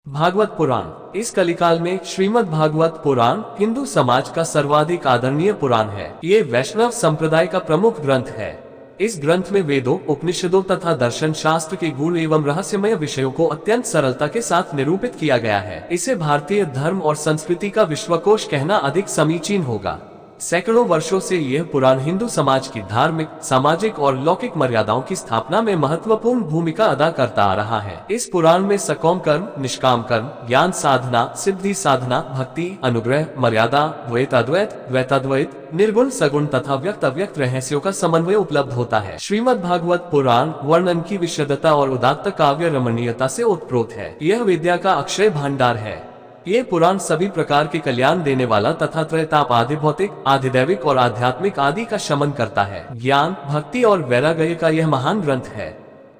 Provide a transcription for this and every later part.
भागवत पुराण। इस कलिकाल में श्रीमद् भागवत पुराण हिंदू समाज का सर्वाधिक आदरणीय पुराण है। ये वैष्णव संप्रदाय का प्रमुख ग्रंथ है। इस ग्रंथ में वेदों, उपनिषदों तथा दर्शन शास्त्र के गूढ़ एवं रहस्यमय विषयों को अत्यंत सरलता के साथ निरूपित किया गया है। इसे भारतीय धर्म और संस्कृति का विश्वकोश कहना अधिक समीचीन होगा। सैकड़ों वर्षों से यह पुराण हिंदू समाज की धार्मिक, सामाजिक और लौकिक मर्यादाओं की स्थापना में महत्वपूर्ण भूमिका अदा करता आ रहा है। इस पुराण में सकाम कर्म, निष्काम कर्म, ज्ञान साधना, सिद्धि साधना, भक्ति, अनुग्रह, मर्यादा, द्वैत अद्वैत, द्वैताद्वैत, निर्गुण सगुण तथा व्यक्त अव्यक्त रहस्यों का समन्वय उपलब्ध होता है। श्रीमद् भागवत पुराण वर्णन की विशदता और उदात्त काव्य रमणीयता से ओतप्रोत है। यह विद्या का अक्षय भंडार है। ये पुराण सभी प्रकार के कल्याण देने वाला तथा त्रैताप आदि भौतिक, आधिदैविक और आध्यात्मिक आदि का शमन करता है। ज्ञान, भक्ति और वैराग्य का यह महान ग्रंथ है।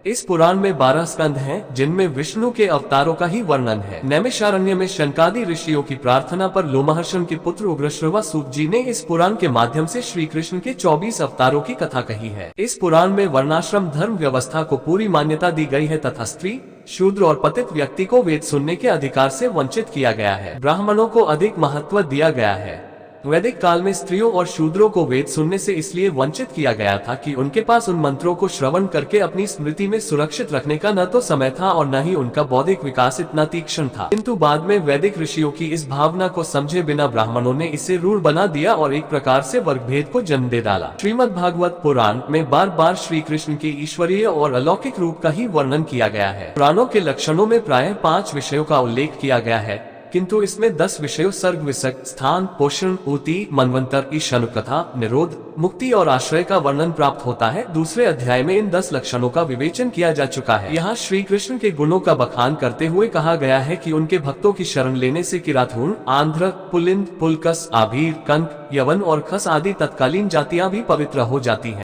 इस पुराण में 12 स्कंद हैं, जिनमें विष्णु के अवतारों का ही वर्णन है। नैमिषारण्य में शनकादि ऋषियों की प्रार्थना पर लोमहर्षण के पुत्र उग्रश्रवा सूत जी ने इस पुराण के माध्यम से श्री कृष्ण के 24 अवतारों की कथा कही है। इस पुराण में वर्णाश्रम धर्म व्यवस्था को पूरी मान्यता दी गई है तथा स्त्री, शूद्र और पतित व्यक्ति को वेद सुनने के अधिकार से वंचित किया गया है। ब्राह्मणों को अधिक महत्व दिया गया है। वैदिक काल में स्त्रियों और शूद्रों को वेद सुनने से इसलिए वंचित किया गया था कि उनके पास उन मंत्रों को श्रवण करके अपनी स्मृति में सुरक्षित रखने का न तो समय था और न ही उनका बौद्धिक विकास इतना तीक्ष्ण था। किंतु बाद में वैदिक ऋषियों की इस भावना को समझे बिना ब्राह्मणों ने इसे रूढ़ बना दिया और एक प्रकार से वर्गभेद को जन्म दे डाला। श्रीमद् भागवत पुराण में बार बार श्री कृष्ण के ईश्वरीय और अलौकिक रूप का ही वर्णन किया गया है। पुराणों के लक्षणों में प्रायः 5 विषयों का उल्लेख किया गया है, किंतु इसमें 10 विषयों सर्ग, विसर्ग, स्थान, पोषण, ऊति, मनवंतर, ईशानुकथा, निरोध, मुक्ति और आश्रय का वर्णन प्राप्त होता है। दूसरे अध्याय में इन 10 लक्षणों का विवेचन किया जा चुका है। यहाँ श्री कृष्ण के गुणों का बखान करते हुए कहा गया है कि उनके भक्तों की शरण लेने से किरातहूण, आंध्र, पुलिंद, पुलकस, आभीर, कंक, यवन और खस आदि तत्कालीन जातियां भी पवित्र हो जाती हैं।